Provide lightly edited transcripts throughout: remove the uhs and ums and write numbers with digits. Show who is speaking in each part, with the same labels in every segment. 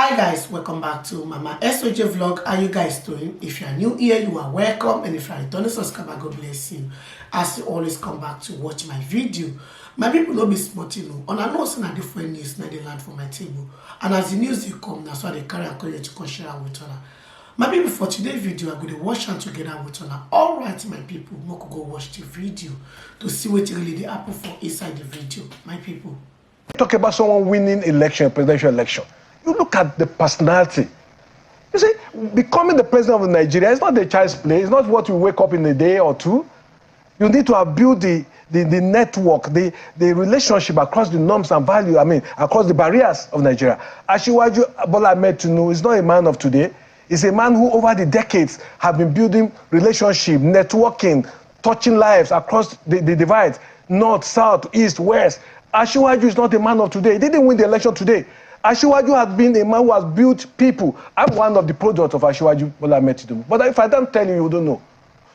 Speaker 1: Hi guys, welcome back to Mama SOJ vlog. How you guys doing? If you are new here, you are welcome, and if you are a returning subscriber, God bless you. As you always come back to watch my video, my people no be smart, you know. And I know some different news now they land for my table, and as the news they come, that's why they carry and call you to come share with her. My people, for today's video, I'm going to watch and together with her. All right, my people, we could go watch the video to see what really the happen for inside the video. My people,
Speaker 2: talk about someone winning election, presidential election. You look at the personality. You see, becoming the president of Nigeria is not a child's play. It's not what you wake up in a day or two. You need to have built the network, the relationship across the norms and value, across the barriers of Nigeria. Asiwaju Bola Ahmed Tinubu is not a man of today. He's a man who over the decades have been building relationship, networking, touching lives across the divide, north, south, east, west. Asiwaju is not a man of today. He didn't win the election today. Asiwaju has been a man who has built people. I'm one of the products of Asiwaju Bola Ahmed Tinubu. But if I don't tell you, you don't know.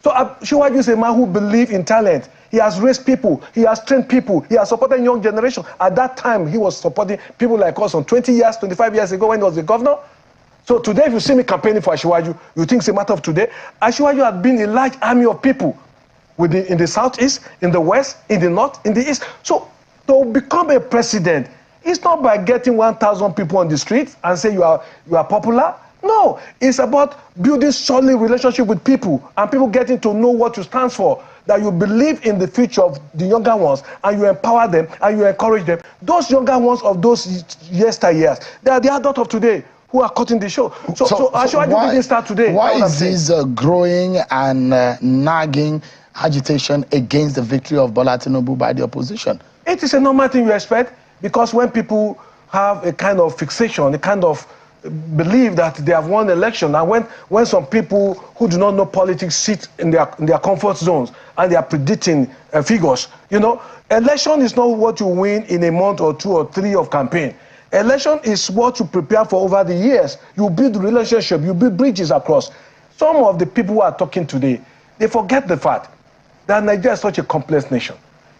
Speaker 2: So Asiwaju is a man who believes in talent. He has raised people. He has trained people. He has supported young generation. At that time, he was supporting people like us on 20 years, 25 years ago when he was the governor. So today, if you see me campaigning for Asiwaju, you think it's a matter of today. Asiwaju has been a large army of people in the southeast, in the west, in the north, in the east. So to become a president, it's not by getting 1,000 people on the street and say you are popular. No, it's about building solid relationship with people and people getting to know what you stand for, that you believe in the future of the younger ones and you empower them and you encourage them. Those younger ones of those yesteryears, they are the adults of today who are cutting the show. So Asiwaju didn't start today.
Speaker 3: Why is this growing and nagging agitation against the victory of Bola Tinubu by the opposition?
Speaker 2: It is a normal thing you expect. Because when people have a kind of fixation, a kind of belief that they have won election, and when some people who do not know politics sit in their comfort zones and they are predicting figures, you know, election is not what you win in a month or 2 or 3 of campaign. Election is what you prepare for over the years. You build relationship, you build bridges across. Some of the people who are talking today, they forget the fact that Nigeria is such a complex nation.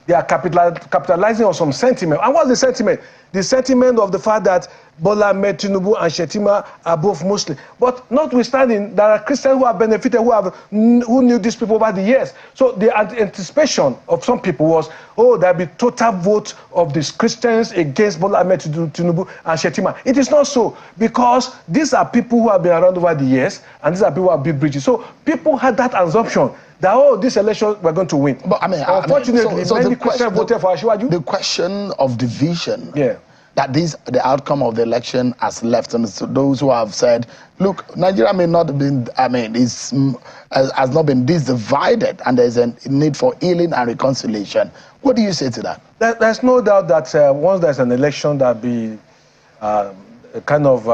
Speaker 2: They are capitalizing on some sentiment. And what's the sentiment? The sentiment of the fact that Bola Ahmed Tinubu and Shettima are both Muslim. But notwithstanding, there are Christians who have benefited, who knew these people over the years. So the anticipation of some people was, oh, there'll be total vote of these Christians against Bola Ahmed Tinubu and Shettima. It is not so, because these are people who have been around over the years, and these are people who have built bridges. So people had that assumption that, oh, this election we're going to win. But unfortunately, many Christians voted for Asiwaju. The
Speaker 3: question of division, that the outcome of the election has left, and those who have said, look, Nigeria may not have been, has not been this divided, and there's a need for healing and reconciliation. What do you say to that?
Speaker 2: There's no doubt that once there's an election, there'll be a kind of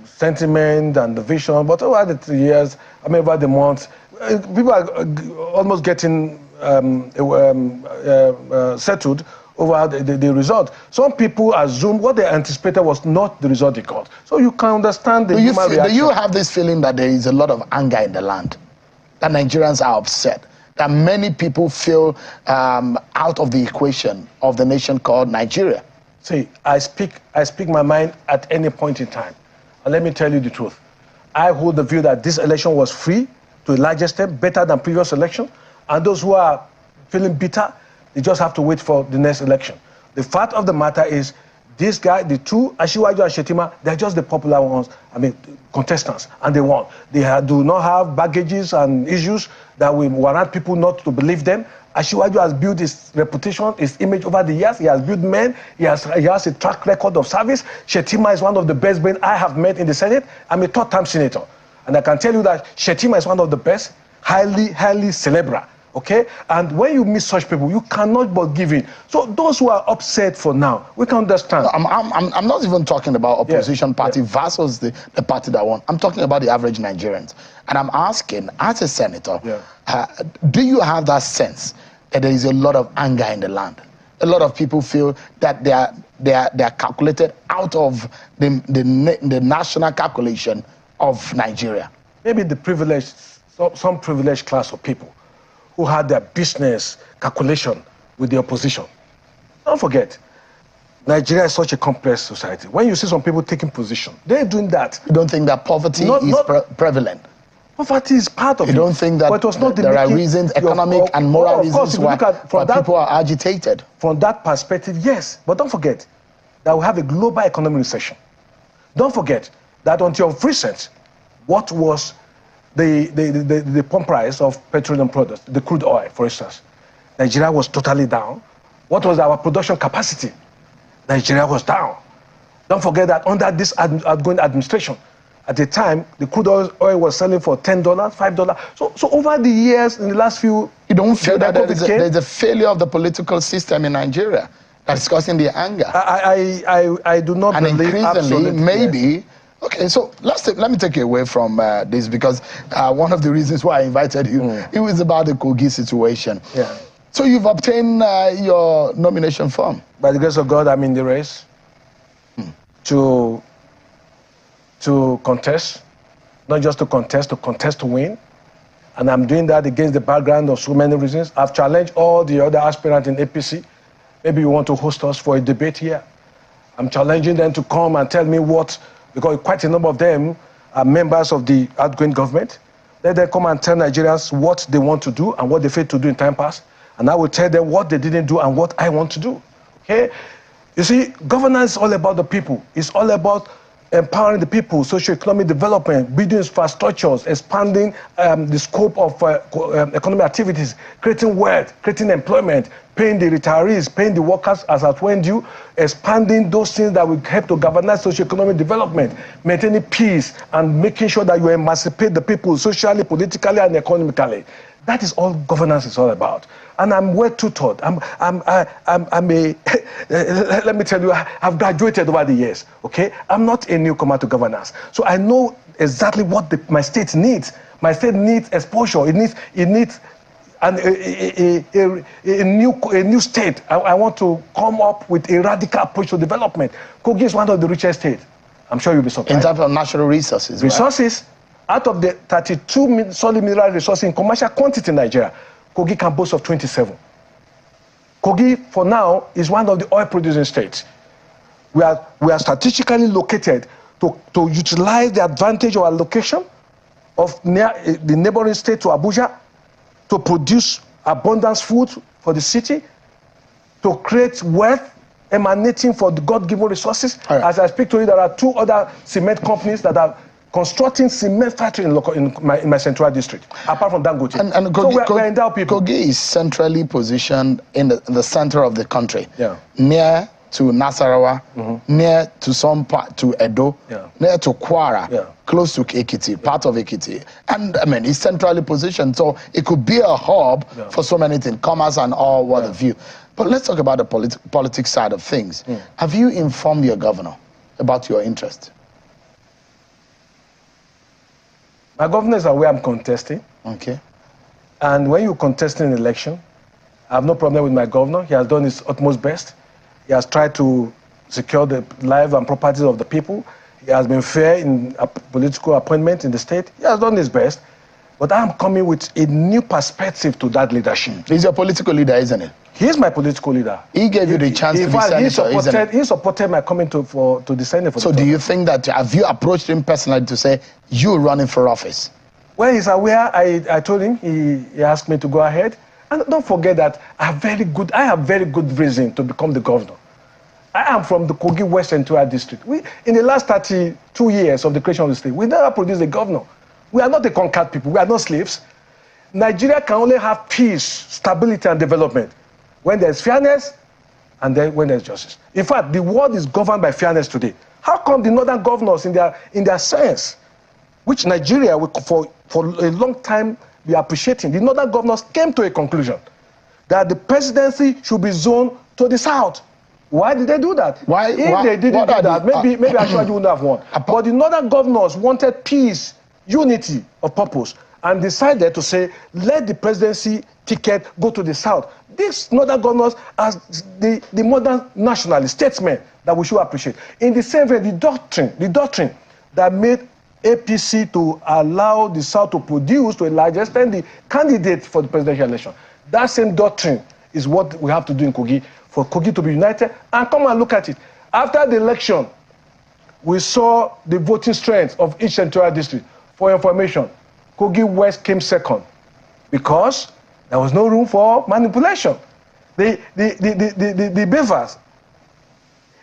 Speaker 2: sentiment and division. But over the 3 years, over the months, people are almost getting settled over the result. Some people assume what they anticipated was not the result they got. So you can understand the human reaction.
Speaker 3: Do you have this feeling that there is a lot of anger in the land? That Nigerians are upset? That many people feel out of the equation of the nation called Nigeria?
Speaker 2: See, I speak my mind at any point in time. And let me tell you the truth. I hold the view that this election was free, to a large extent, better than previous election. And those who are feeling bitter, they just have to wait for the next election. The fact of the matter is, this guy, the two, Asiwaju and Shettima, they're just the popular ones, contestants, and they won. They do not have baggages and issues that will warrant people not to believe them. Asiwaju has built his reputation, his image over the years. He has built men. He has a track record of service. Shettima is one of the best brains I have met in the Senate. I'm a third-time senator. And I can tell you that Shettima is one of the best, highly cerebral, okay? And when you meet such people, you cannot but give in. So those who are upset for now, we can understand.
Speaker 3: I'm not even talking about opposition party versus the party that won. I'm talking about the average Nigerians. And I'm asking, as a senator, do you have that sense that there is a lot of anger in the land? A lot of people feel that they are calculated out of the national calculation of Nigeria.
Speaker 2: Maybe the privileged, some privileged class of people who had their business calculation with the opposition. Don't forget, Nigeria is such a complex society. When you see some people taking position, they're doing that.
Speaker 3: You don't think that poverty is prevalent?
Speaker 2: Poverty is part of it.
Speaker 3: You don't think that there are reasons, economic and moral reasons why people are agitated?
Speaker 2: From that perspective, yes. But don't forget that we have a global economic recession. Don't forget that until recent, what was the pump price of petroleum products, the crude oil, for instance, Nigeria was totally down. What was our production capacity? Nigeria was down. Don't forget that under this outgoing administration, at the time, the crude oil was selling for $10, $5. So over the years, in the last few...
Speaker 3: You don't feel that there's a failure of the political system in Nigeria that's causing the anger?
Speaker 2: I do not believe...
Speaker 3: And increasingly, maybe... Yes. Okay, so let me take you away from this, because one of the reasons why I invited you, it was about the Kogi situation.
Speaker 2: Yeah.
Speaker 3: So you've obtained your nomination form?
Speaker 2: By the grace of God, I'm in the race to contest, not just to contest to win. And I'm doing that against the background of so many reasons. I've challenged all the other aspirants in APC. Maybe you want to host us for a debate here. I'm challenging them to come and tell me what, because quite a number of them are members of the outgoing government. Let them come and tell Nigerians what they want to do and what they failed to do in time past. And I will tell them what they didn't do and what I want to do. Okay? You see, governance is all about the people. It's all about empowering the people, socio-economic development, building infrastructures, expanding the scope of economic activities, creating wealth, creating employment, paying the retirees, paying the workers as at when due, expanding those things that will help to galvanize socio-economic development, maintaining peace, and making sure that you emancipate the people socially, politically, and economically. That is all governance is all about. And I'm well tutored. Let me tell you, I've graduated over the years, okay? I'm not a newcomer to governance. So I know exactly what my state needs. My state needs exposure. It needs a new state. I want to come up with a radical approach to development. Kogi is one of the richest states. I'm sure you'll be surprised.
Speaker 3: In terms of natural resources.
Speaker 2: Resources, right? Out of the 32 solid mineral resources in commercial quantity in Nigeria, Kogi can boast of 27. Kogi, for now, is one of the oil-producing states. We are strategically located to utilize the advantage of our location of the neighboring state to Abuja, to produce abundant food for the city, to create wealth emanating from the God-given resources. Right. As I speak to you, there are 2 other cement companies that are constructing cement factory in my central district, apart from Dangote.
Speaker 3: And Kogi, so we're endowed people. Kogi is centrally positioned in the center of the country, near to Nasarawa, near to some part to Edo, near to Kwara, close to Ekiti, part of Ekiti. And I mean, it's centrally positioned, so it could be a hub for so many things, commerce and all what have you. But let's talk about the politics side of things. Have you informed your governor about your interest?
Speaker 2: My governor is aware I'm contesting.
Speaker 3: Okay.
Speaker 2: And when you contest an election, I have no problem with my governor. He has done his utmost best. He has tried to secure the lives and properties of the people. He has been fair in political appointment in the state. He has done his best. But I am coming with a new perspective to that leadership.
Speaker 3: He's your political leader, isn't he?
Speaker 2: He is my political leader.
Speaker 3: He gave you the chance to be senator,
Speaker 2: he supported my coming to the Senate.
Speaker 3: So do you think that, have you approached him personally to say, you're running for office?
Speaker 2: Well, he's aware. I told him, he asked me to go ahead. And don't forget that I have very good reason to become the governor. I am from the Kogi West Central District. In the last 32 years of the creation of the state, we never produced a governor. We are not a conquered people. We are not slaves. Nigeria can only have peace, stability, and development when there's fairness and then when there's justice. In fact, the world is governed by fairness today. How come the northern governors in their sense, which Nigeria for a long time be appreciating, the northern governors came to a conclusion that the presidency should be zoned to the south. Why did they do that? If they didn't do that, maybe Ashwaji wouldn't have won. But the northern governors wanted peace, unity of purpose, and decided to say, let the presidency ticket go to the south. These northern governors are the modern nationalist statesmen that we should appreciate. In the same way, the doctrine that made APC to allow the south to produce to a large extent the candidate for the presidential election, that same doctrine is what we have to do in Kogi for Kogi to be united. And come and look at it. After the election, we saw the voting strength of each senatorial district. For information, Kogi West came second because there was no room for manipulation. The beavers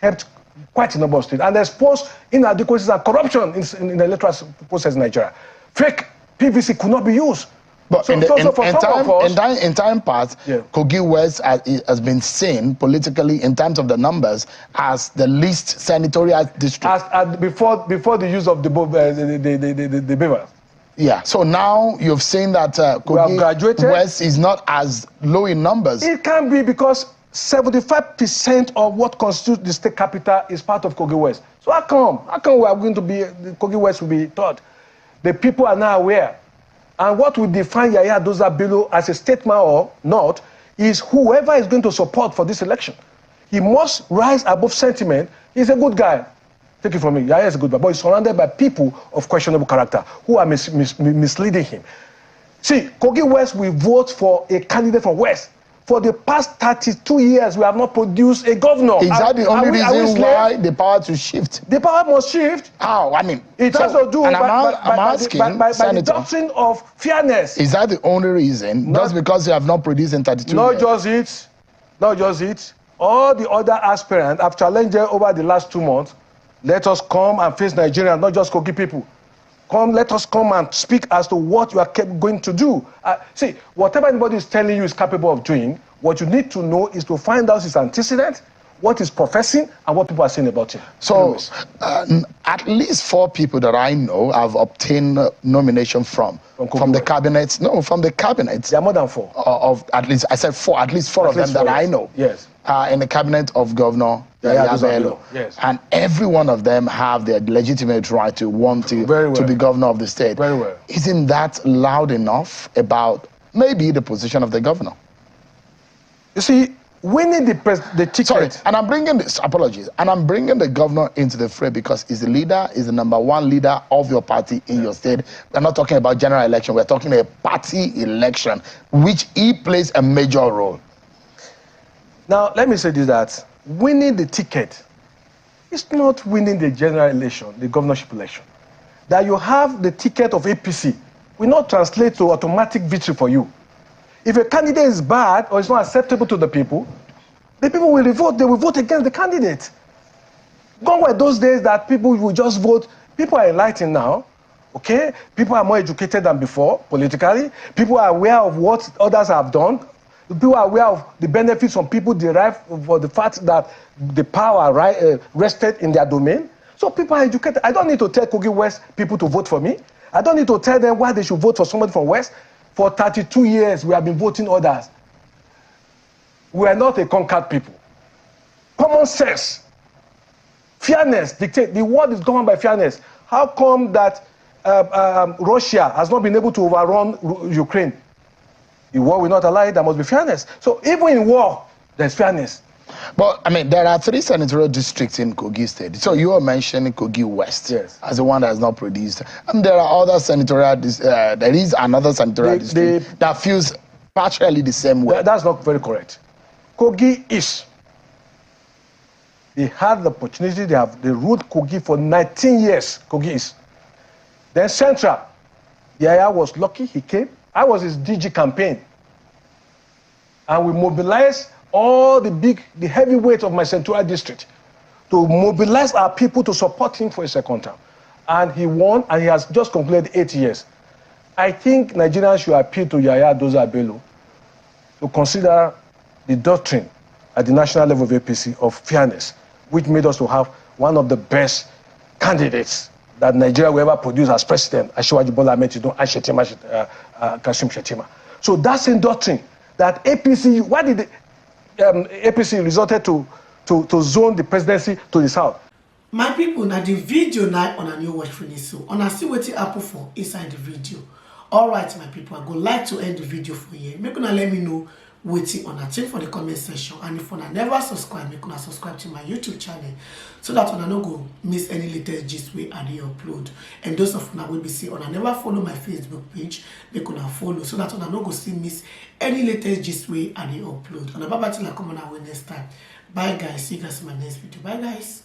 Speaker 2: helped quite a number of states and exposed inadequacies and corruption in the electoral process in Nigeria. Fake PVC could not be used.
Speaker 3: But in time past, Kogi West has been seen politically in terms of the numbers as the least senatorial district.
Speaker 2: Before the use of the beavers.
Speaker 3: Yeah, so now you've seen that Kogi West is not as low in numbers.
Speaker 2: It can be because 75% of what constitutes the state capital is part of Kogi West. So how come we are going to be, Kogi West will be taught? The people are now aware. And what will define Yaya Doza Bello as a statesman or not is whoever is going to support for this election. He must rise above sentiment. He's a good guy. Take it from me. Yaya is a good guy. But he's surrounded by people of questionable character who are misleading him. See, Kogi West will vote for a candidate from West. For the past 32 years, we have not produced a governor.
Speaker 3: Is that the only reason why the power to shift?
Speaker 2: The power must shift.
Speaker 3: How? I mean,
Speaker 2: it has to do
Speaker 3: by
Speaker 2: the doctrine of fairness.
Speaker 3: Is that the only reason? Just because you have not produced in 32 years?
Speaker 2: Not just it. All the other aspirants have challenged them over the last 2 months. Let us come and face Nigeria, not just Kogi people. Let us come and speak as to what you are going to do. See, whatever anybody is telling you is capable of doing, what you need to know is to find out his antecedent, what he's professing, and what people are saying about him.
Speaker 3: So, at least 4 people that I know have obtained nomination from the cabinet. No, from the cabinet.
Speaker 2: There are more than 4.
Speaker 3: Of at least, I said 4. At least 4 of them that I know.
Speaker 2: Yes.
Speaker 3: In the cabinet of Governor Yaya Bello.
Speaker 2: Yes.
Speaker 3: And every one of them have their legitimate right to want to be governor of the state.
Speaker 2: Very well.
Speaker 3: Isn't that loud enough about maybe the position of the governor?
Speaker 2: You see, winning the ticket.
Speaker 3: Sorry, and I'm bringing this, apologies, and I'm bringing the governor into the fray because he's the leader, he's the #1 leader of your party in your state. We're not talking about general election, we're talking a party election, which he plays a major role.
Speaker 2: Now, let me say this, that winning the ticket is not winning the general election, the governorship election. That you have the ticket of APC will not translate to automatic victory for you. If a candidate is bad or is not acceptable to the people will revolt. They will vote against the candidate. Gone were those days that people will just vote. People are enlightened now, okay? People are more educated than before, politically. People are aware of what others have done. People are aware of the benefits some people derive for the fact that the power rested in their domain. So people are educated. I don't need to tell Kogi West people to vote for me. I don't need to tell them why they should vote for somebody from West. For 32 years, we have been voting others. We are not a conquered people. Common sense, fairness dictate. The world is governed by fairness. How come that Russia has not been able to overrun Ukraine? In war will not allow it, there must be fairness. So even in war, there's fairness.
Speaker 3: But, I mean, there are 3 senatorial districts in Kogi State. So you are mentioning Kogi West as the one that has not produced. And there are other senatorial there is another senatorial district that feels partially the same way.
Speaker 2: That's not very correct. Kogi East. They had the opportunity, they ruled Kogi for 19 years, Kogi East. Then Central, Yaya was lucky, he came. I was his DG campaign. And we mobilized all the heavyweight of my Central district to mobilize our people to support him for a second term. And he won, and he has just concluded 8 years. I think Nigerians should appeal to Yaya Doza Bello to consider the doctrine at the national level of APC of fairness, which made us to have one of the best candidates that Nigeria will ever produce as president, Asiwaju Bola Ahmed Tinubu and Kashim Shettima. So that's in doctrine that APC, why did the APC resorted to zone the presidency to the south?
Speaker 1: My people, now the video now on a new watch finish, so on a see what it happen for inside the video. All right, my people, I go like to end the video for you. Make una let me know waiting on a thing for the comment section. And if una never subscribe, make una subscribe to my YouTube channel so that una no go miss any latest gist wey I dey upload. And those of una wey be say una never follow my Facebook page, make una follow so that una no go still miss any latest gist wey I dey upload. And bye bye till I come on our next time. Bye guys, see you guys in my next video. Bye guys.